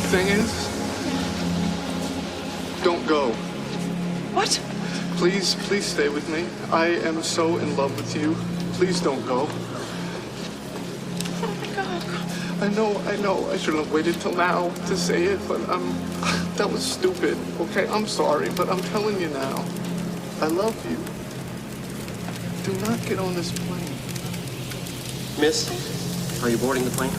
thing is, don't go. What? Please stay with me. I am so in love with you. Please don't go. Oh my God. I know. I shouldn't have waited till now to say it, but that was stupid. Okay, I'm sorry, but I'm telling you now. I love you. Do not get on this plane. Miss, are you boarding the plane?